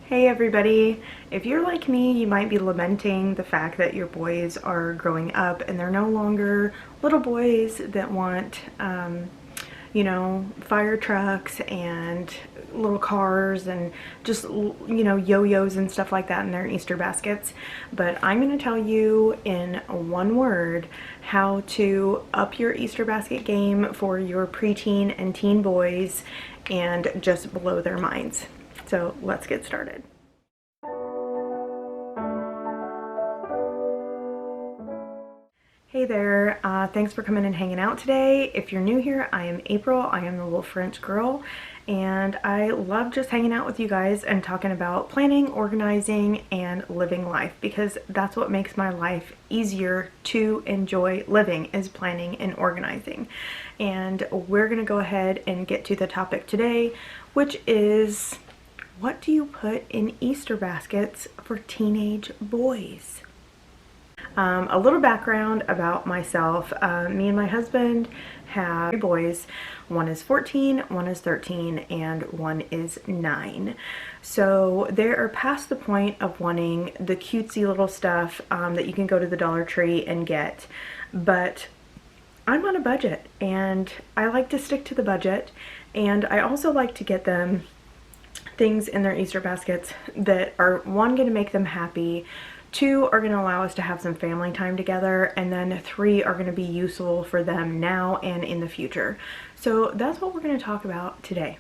Hey everybody! If you're like me, you might be lamenting the fact that your boys are growing up and they're no longer little boys that want, you know, fire trucks and little cars and just, you know, yo-yos and stuff like that in their Easter baskets. But I'm going to tell you in one word how to up your Easter basket game for your preteen and teen boys and just blow their minds. So let's get started. Hey there, thanks for coming and hanging out today. If you're new here, I am April, I am the wolferanchgirl, and I love just hanging out with you guys and talking about planning, organizing, and living life, because that's what makes my life easier to enjoy living, is planning and organizing. And we're gonna go ahead and get to the topic today, which is, what do you put in Easter baskets for teenage boys? A little background about myself. Me and my husband have 3 boys. One is 14, one is 13, and one is 9. So they are past the point of wanting the cutesy little stuff that you can go to the Dollar Tree and get. But I'm on a budget and I like to stick to the budget, and I also like to get them things in their Easter baskets that are, one, going to make them happy, 2, are going to allow us to have some family time together, and then 3, are going to be useful for them now and in the future. So that's what we're going to talk about today.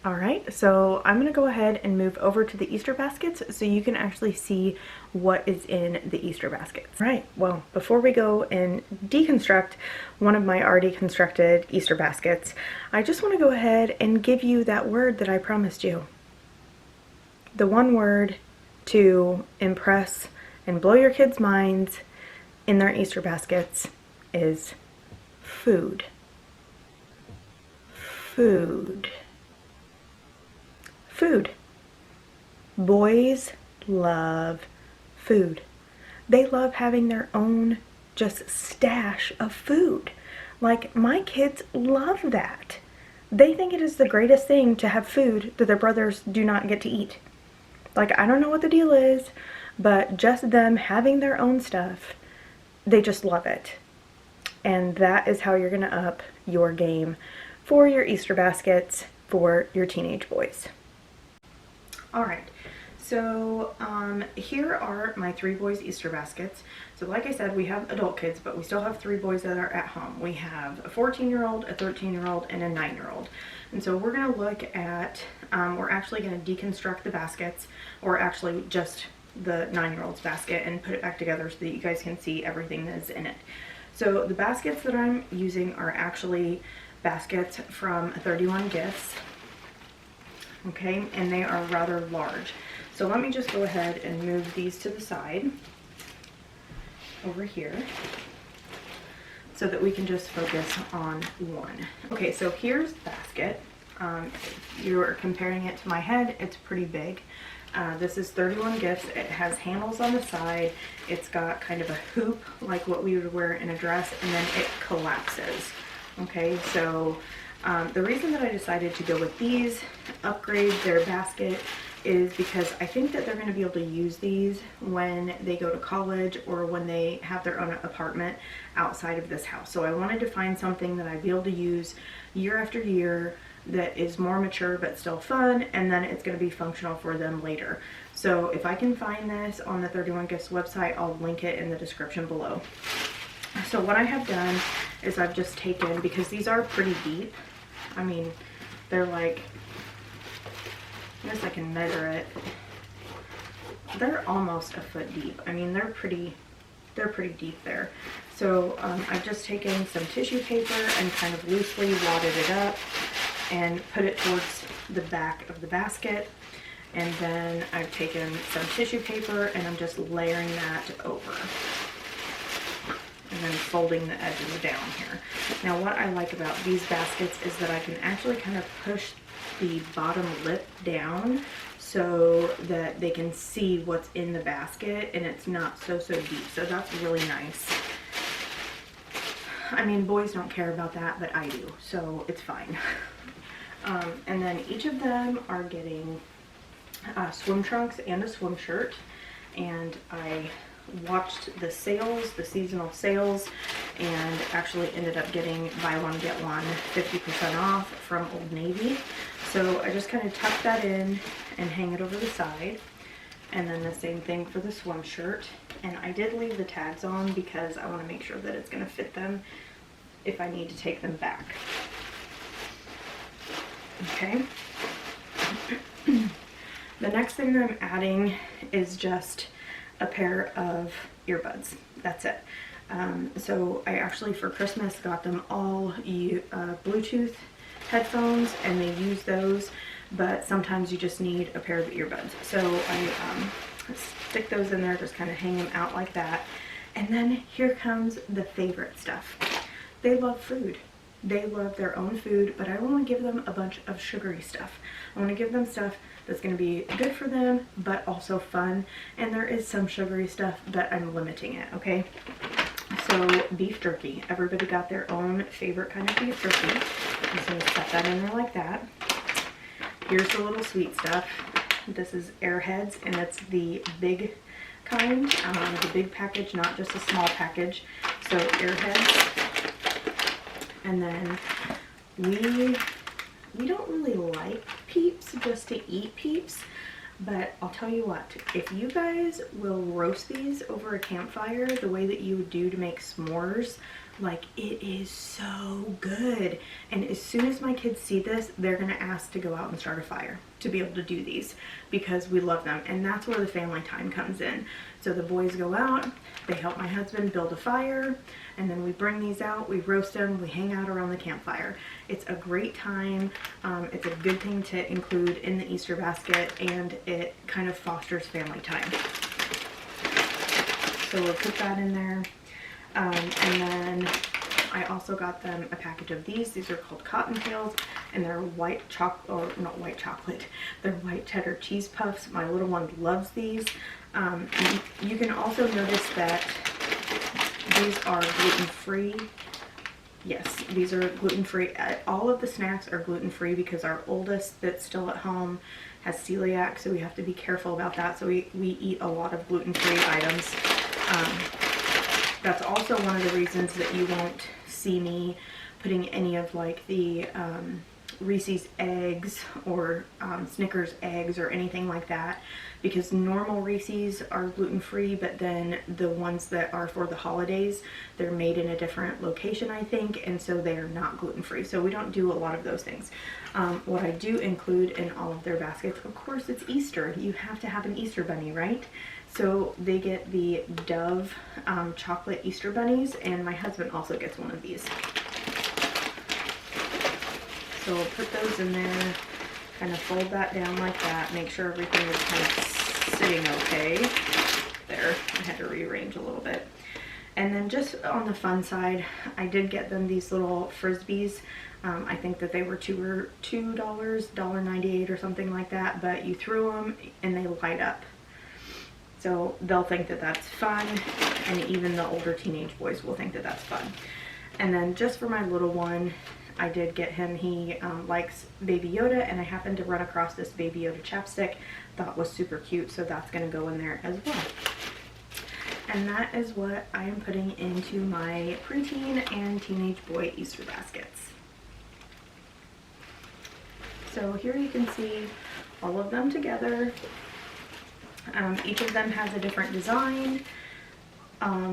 Alright, so I'm going to go ahead and move over to the Easter baskets so you can actually see what is in the Easter baskets. Right, well, before we go and deconstruct one of my already constructed Easter baskets, I just want to go ahead and give you that word that I promised you. The one word to impress and blow your kids' minds in their Easter baskets is food. Food. Food. Boys love food. They love having their own just stash of food. Like, my kids love that. They think it is the greatest thing to have food that their brothers do not get to eat. Like, I don't know what the deal is, but just them having their own stuff, they just love it. And that is how you're gonna up your game for your Easter baskets for your teenage boys. All right, so here are my 3 boys' Easter baskets. So like I said, we have adult kids, but we still have 3 boys that are at home. We have a 14-year-old, a 13-year-old, and a 9-year-old. And so we're gonna look at, we're actually gonna deconstruct the baskets, or actually just the 9-year-old's basket, and put it back together so that you guys can see everything that is in it. So the baskets that I'm using are actually baskets from 31 Gifts. Okay, and they are rather large. So let me just go ahead and move these to the side over here so that we can just focus on one. Okay, so here's the basket. You're comparing it to my head, it's pretty big. This is 31 Gifts. It has handles on the side. It's got kind of a hoop like what we would wear in a dress, and then it collapses. Okay, so the reason that I decided to go with these, upgrade their basket, is because I think that they're going to be able to use these when they go to college or when they have their own apartment outside of this house. So I wanted to find something that I'd be able to use year after year that is more mature but still fun, and then it's going to be functional for them later. So if I can find this on the 31 Gifts website, I'll link it in the description below. So what I have done is I've just taken, because these are pretty deep, I mean, they're like, I guess I can measure it. They're almost a foot deep. I mean, they're pretty deep there. So I've just taken some tissue paper and kind of loosely wadded it up and put it towards the back of the basket. And then I've taken some tissue paper and I'm just layering that over. And then folding the edges down here. Now what I like about these baskets is that I can actually kind of push the bottom lip down so that they can see what's in the basket and it's not so deep. So that's really nice. I mean, boys don't care about that, but I do, so it's fine. And then each of them are getting swim trunks and a swim shirt, and I watched the sales, the seasonal sales, and actually ended up getting buy one get one 50% off from Old Navy. So I just kind of tuck that in and hang it over the side. And then the same thing for the swim shirt. And I did leave the tags on because I want to make sure that it's going to fit them if I need to take them back. Okay. The next thing that I'm adding is just a pair of earbuds. That's it. So I actually for Christmas got them all Bluetooth headphones, and they use those, but sometimes you just need a pair of earbuds. So I stick those in there, just kind of hang them out like that. And then here comes the favorite stuff. They love food. They love their own food, but I want to give them a bunch of sugary stuff. I want to give them stuff that's going to be good for them, but also fun. And there is some sugary stuff, but I'm limiting it, okay? So beef jerky. Everybody got their own favorite kind of beef jerky. I'm just going to set that in there like that. Here's the little sweet stuff. This is Airheads, and it's the big kind, the big package, not just a small package. So Airheads. And then we don't really like Peeps just to eat Peeps, but I'll tell you what, if you guys will roast these over a campfire the way that you would do to make s'mores, like, it is so good. And as soon as my kids see this, they're gonna ask to go out and start a fire to be able to do these because we love them. And that's where the family time comes in. So the boys go out, they help my husband build a fire, and then we bring these out, we roast them, we hang out around the campfire. It's a great time. It's a good thing to include in the Easter basket, and it kind of fosters family time. So we'll put that in there. And then I also got them a package of these. These are called Cottontails, and they're white chocolate, or not white chocolate, they're white cheddar cheese puffs. My little one loves these. You can also notice that these are gluten-free. Yes, these are gluten-free. All of the snacks are gluten-free because our oldest that's still at home has celiac, so we have to be careful about that. So we eat a lot of gluten-free items. That's also one of the reasons that you won't see me putting any of like the Reese's eggs or Snickers eggs or anything like that, because normal Reese's are gluten-free, but then the ones that are for the holidays, they're made in a different location, I think, and so they are not gluten-free. So we don't do a lot of those things. What I do include in all of their baskets, of course, it's Easter. You have to have an Easter bunny, right? So they get the Dove chocolate Easter bunnies, and my husband also gets one of these. So we'll put those in there, kind of fold that down like that, make sure everything is kind of sitting okay. There, I had to rearrange a little bit. And then just on the fun side, I did get them these little Frisbees. I think that they were $2, $1.98 or something like that, but you threw them and they light up. So they'll think that that's fun, and even the older teenage boys will think that that's fun. And then just for my little one, I did get him, he likes Baby Yoda, and I happened to run across this Baby Yoda chapstick, thought was super cute, so that's going to go in there as well. And that is what I am putting into my preteen and teenage boy Easter baskets. So here you can see all of them together. Each of them has a different design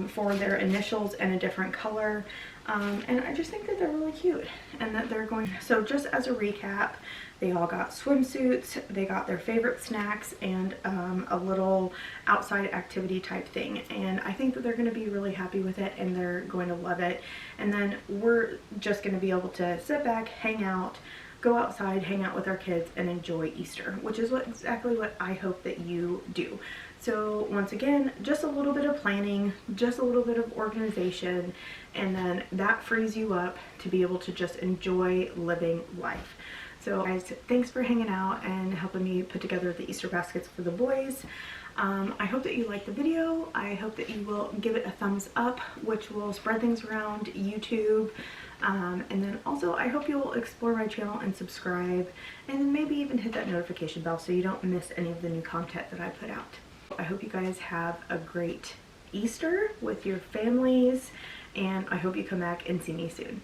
for their initials and a different color. And I just think that they're really cute, and that they're going. So just as a recap, they all got swimsuits, they got their favorite snacks, and a little outside activity type thing. And I think that they're going to be really happy with it, and they're going to love it. And then we're just going to be able to sit back, hang out, go outside, hang out with our kids, and enjoy Easter, which is exactly what I hope that you do. So once again, just a little bit of planning, just a little bit of organization, and then that frees you up to be able to just enjoy living life. So guys, thanks for hanging out and helping me put together the Easter baskets for the boys. I hope that you liked the video. I hope that you will give it a thumbs up, which will spread things around YouTube. And then also I hope you'll explore my channel and subscribe, and then maybe even hit that notification bell so you don't miss any of the new content that I put out. I hope you guys have a great Easter with your families, and I hope you come back and see me soon.